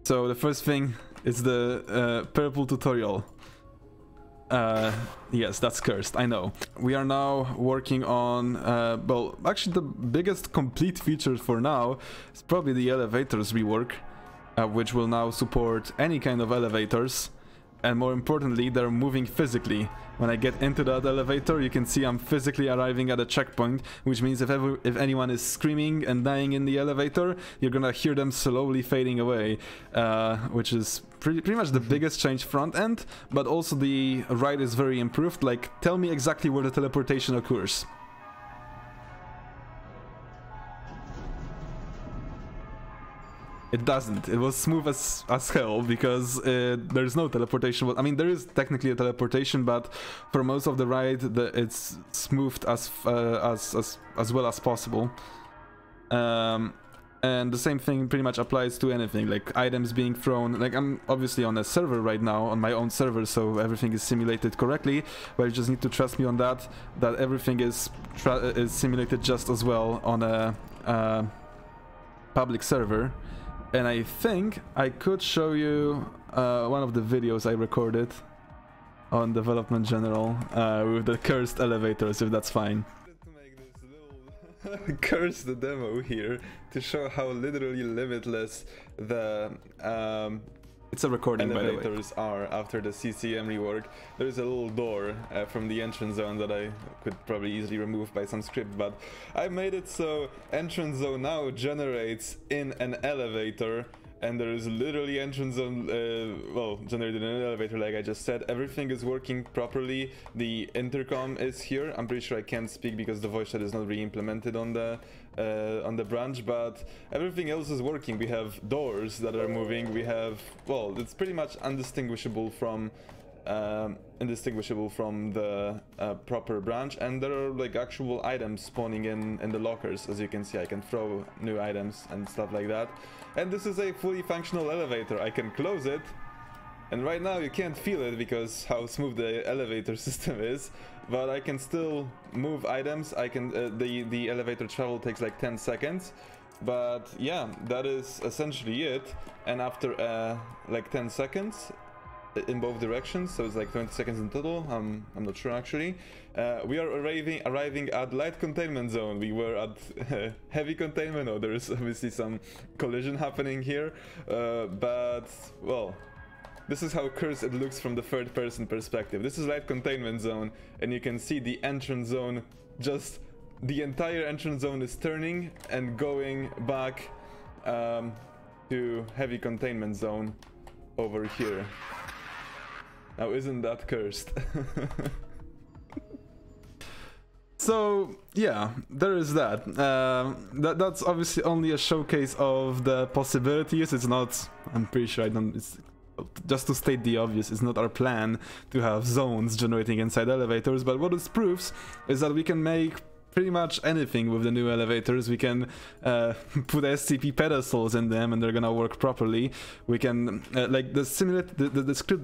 So the first thing is the purple tutorial. Yes, that's cursed, I know. We are now working on, well, actually the biggest complete feature for now is probably the elevators rework, which will now support any kind of elevators. And more importantly, they're moving physically. When I get into that elevator, you can see I'm physically arriving at a checkpoint, which means if anyone is screaming and dying in the elevator, you're gonna hear them slowly fading away, which is pretty much the biggest change front end, but also the ride is very improved. Like, tell me exactly where the teleportation occurs. It doesn't. It was smooth as hell because there's no teleportation. I mean, there is technically a teleportation, but for most of the ride, it's smoothed as well as possible. And the same thing pretty much applies to anything, like items being thrown. Like, I'm obviously on a server right now, on my own server, so everything is simulated correctly. But you just need to trust me on that everything is simulated just as well on a public server. And I think I could show you one of the videos I recorded on Development General with the cursed elevators, if that's fine. To make this little cursed demo here to show how literally limitless the it's a recording, elevators are after the CCM rework. There's a little door from the entrance zone that I could probably easily remove by some script, but I made it so entrance zone now generates in an elevator, and there is literally entrance zone, well, generated in an elevator, like I just said. Everything is working properly. The intercom is here. I'm pretty sure I can't speak because the voice chat is not re-implemented on the branch, but everything else is working. We have doors that are moving. We have, well, it's pretty much indistinguishable from the proper branch, and there are like actual items spawning in the lockers. As you can see, I can throw new items and stuff like that. And this is a fully functional elevator. I can close it, and right now you can't feel it because how smooth the elevator system is, but I can still move items. I can the elevator travel takes like 10 seconds, but yeah, that is essentially it. And after like 10 seconds in both directions, so it's like 20 seconds in total, I'm not sure actually, we are arriving at light containment zone. We were at heavy containment. Oh, there is obviously some collision happening here, but well, this is how cursed it looks from the third person perspective. This is light containment zone, and you can see the entrance zone, just the entire entrance zone is turning and going back to heavy containment zone over here. Now, isn't that cursed? So yeah, there is that. That's obviously only a showcase of the possibilities. It's not, I'm pretty sure it's just to state the obvious, it's not our plan to have zones generating inside elevators, but what this proves is that we can make pretty much anything with the new elevators. We can put SCP pedestals in them and they're gonna work properly. We can, like, the script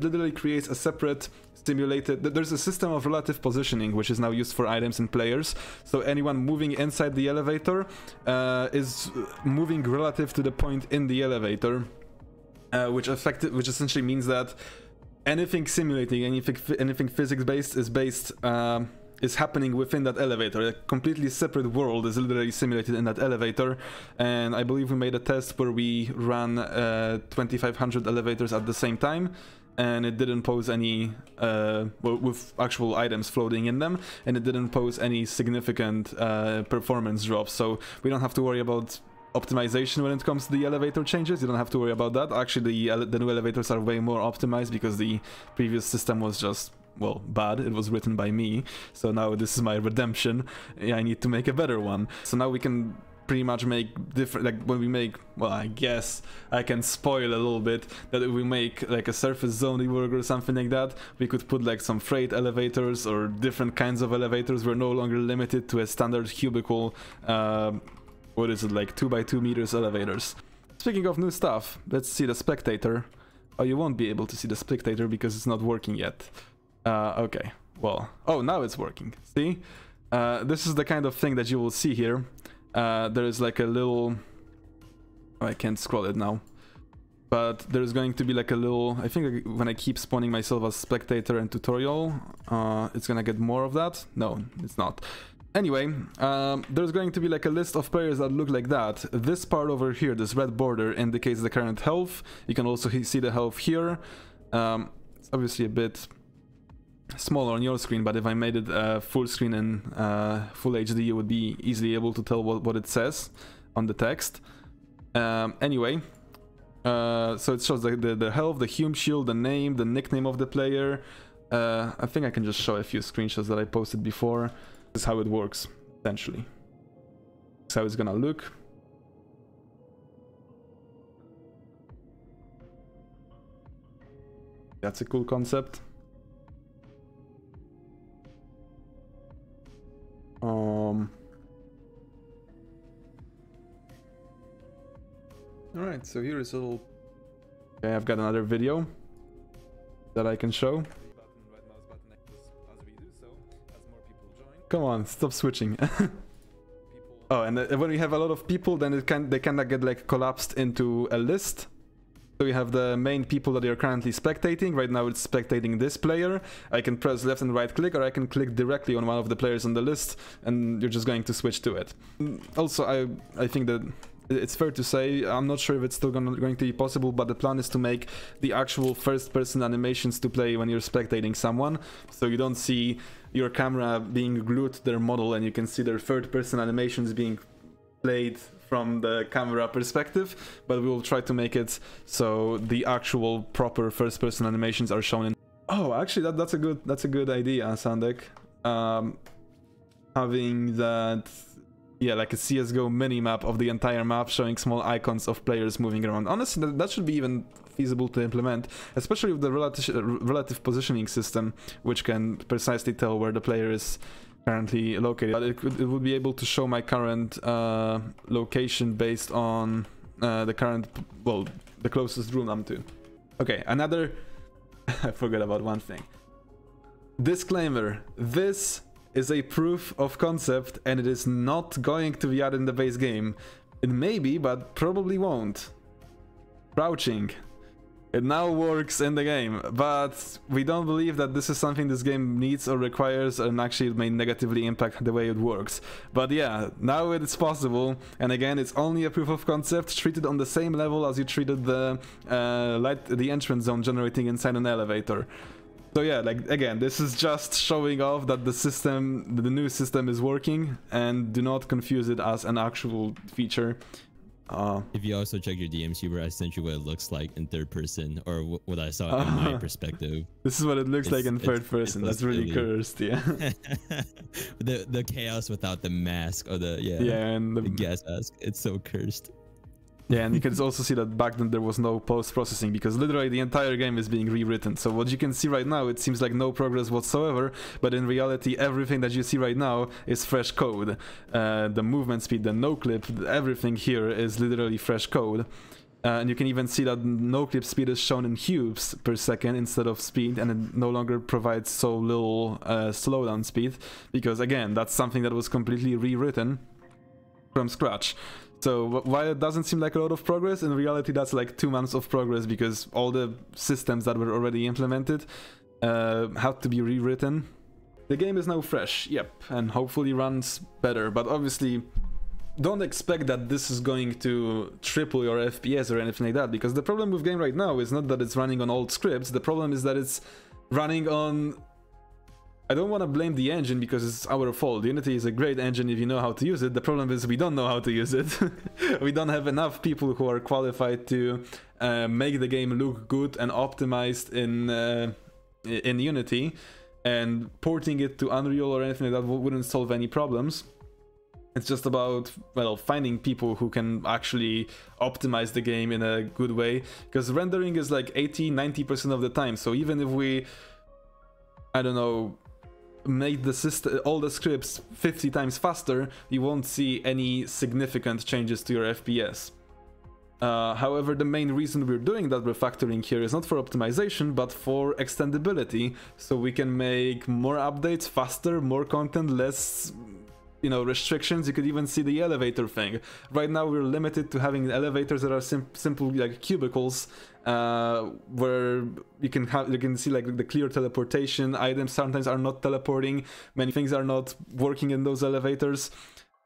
literally creates a separate simulated, there's a system of relative positioning which is now used for items and players. So anyone moving inside the elevator is moving relative to the point in the elevator, which essentially means that anything simulating, anything physics-based is happening within that elevator. A completely separate world is literally simulated in that elevator, and I believe we made a test where we ran 2500 elevators at the same time, and it didn't pose any, well, with actual items floating in them, and it didn't pose any significant performance drops, so we don't have to worry about optimization when it comes to the elevator changes. You don't have to worry about that. Actually, the new elevators are way more optimized because the previous system was just, well, bad. It was written by me, so now this is my redemption. Yeah, I need to make a better one. So now we can pretty much make different, like when we make, well, I guess I can spoil a little bit that if we make like a surface zone rework or something like that, we could put like some freight elevators or different kinds of elevators. We're no longer limited to a standard cubicle, what is it, like 2x2 meters elevators. Speaking of new stuff, let's see the spectator. Oh, you won't be able to see the spectator because it's not working yet. Okay, well, oh, now it's working. See? This is the kind of thing that you will see here. There is like a little... Oh, I can't scroll it now. but there's going to be like a little, I think when I keep spawning myself as spectator and tutorial, it's gonna get more of that. No, it's not. Anyway, there's going to be like a list of players that look like that. This part over here, this red border, indicates the current health. You can also see the health here. It's obviously a bit smaller on your screen, but if I made it full screen in full HD, you would be easily able to tell what it says on the text. Anyway, so it shows the health, the Hume shield, the name, the nickname of the player. I think I can just show a few screenshots that I posted before. This is how it works, essentially. This is how it's gonna look. That's a cool concept. Alright, so here is a little... Okay, I've got another video that I can show. Come on, stop switching. Oh, and when we have a lot of people, then they kinda get like collapsed into a list. So we have the main people that you're currently spectating. Right now it's spectating this player. I can press left and right click, or I can click directly on one of the players on the list, and you're just going to switch to it. Also, I think that it's fair to say, I'm not sure if it's still going to be possible, but the plan is to make the actual first-person animations to play when you're spectating someone, so you don't see your camera being glued to their model and you can see their third-person animations being played from the camera perspective, but we will try to make it so the actual proper first-person animations are shown in... Oh, actually, that's a good idea, Sandek. Having that... Yeah, like a CSGO mini-map of the entire map showing small icons of players moving around. Honestly, that should be even feasible to implement, especially with the relative positioning system, which can precisely tell where the player is currently located. But it would be able to show my current location based on the current, well, the closest room I'm to. Okay, another... I forgot about one thing. Disclaimer, this is a proof of concept and it is not going to be added in the base game. It may be, but probably won't. Crouching. It now works in the game, but we don't believe that this is something this game needs or requires, and actually it may negatively impact the way it works. But yeah, now it's possible, and again, it's only a proof of concept, treated on the same level as you treated the entrance zone generating inside an elevator. So yeah, like again, this is just showing off that the new system is working, and do not confuse it as an actual feature. If you also check your DMs, Hubert, I sent you what it looks like in third person, or what I saw in my perspective. This is what it looks like in third person. That's really cursed, yeah. the chaos without the mask, or the and the gas mask. It's so cursed. Yeah, and you can also see that back then there was no post-processing, because literally the entire game is being rewritten. So what you can see right now, it seems like no progress whatsoever, but in reality everything that you see right now is fresh code. The movement speed, the no-clip, everything here is literally fresh code. And you can even see that no-clip speed is shown in cubes per second instead of speed, and it no longer provides so little slowdown speed, because again, that's something that was completely rewritten from scratch. So while it doesn't seem like a lot of progress, in reality that's like 2 months of progress, because all the systems that were already implemented had to be rewritten. The game is now fresh, yep, and hopefully runs better, but obviously don't expect that this is going to triple your FPS or anything like that, because the problem with game right now is not that it's running on old scripts, the problem is that it's running on... I don't want to blame the engine because it's our fault. Unity is a great engine if you know how to use it. The problem is we don't know how to use it. We don't have enough people who are qualified to make the game look good and optimized in Unity, and porting it to Unreal or anything like that wouldn't solve any problems. It's just about, well, finding people who can actually optimize the game in a good way, because rendering is like 80-90% of the time. So even if we, I don't know, make the system, all the scripts 50 times faster, you won't see any significant changes to your FPS. However, the main reason we're doing that refactoring here is not for optimization, but for extendability, so we can make more updates faster, more content, less, you know, restrictions. You could even see the elevator thing. Right now we're limited to having elevators that are simple like cubicles, where you can see like the clear teleportation. Items sometimes are not teleporting. Many things are not working in those elevators.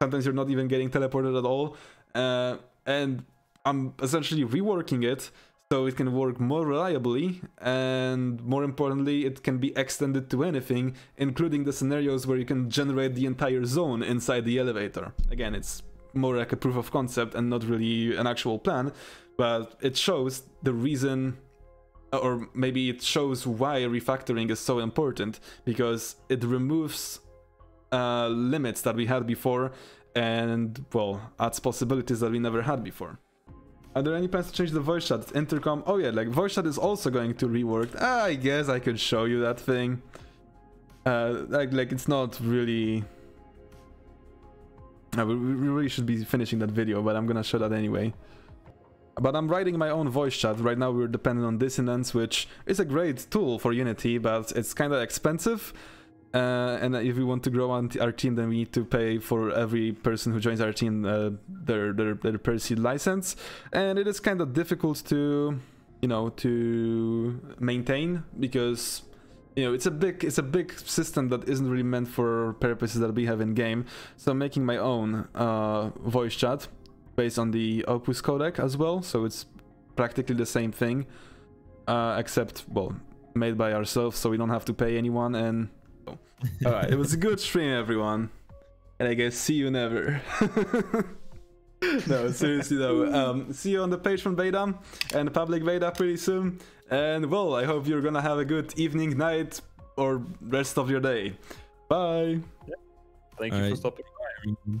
Sometimes you're not even getting teleported at all. And I'm essentially reworking it so it can work more reliably, and more importantly, it can be extended to anything, including the scenarios where you can generate the entire zone inside the elevator. Again, it's more like a proof of concept and not really an actual plan, but it shows the reason, or maybe it shows why refactoring is so important, because it removes limits that we had before and, well, adds possibilities that we never had before. Are there any plans to change the voice chat? Intercom? Oh yeah, like voice chat is also going to rework. I guess I could show you that thing. Like it's not really... we really should be finishing that video, but I'm gonna show that anyway. But I'm writing my own voice chat. Right now we're dependent on Dissonance, which is a great tool for Unity, but it's kind of expensive. And if we want to grow on our team, then we need to pay for every person who joins our team their per seat license, and it is kind of difficult to, you know, to maintain, because, you know, it's a big system that isn't really meant for purposes that we have in game. So I'm making my own voice chat based on the Opus codec as well, so it's practically the same thing, except, well, made by ourselves, so we don't have to pay anyone. And alright, it was a good stream, everyone, and I guess see you never. No, seriously though, see you on the page from beta and the public beta pretty soon, and well, I hope you're gonna have a good evening, night, or rest of your day. Bye. Thank you for stopping by.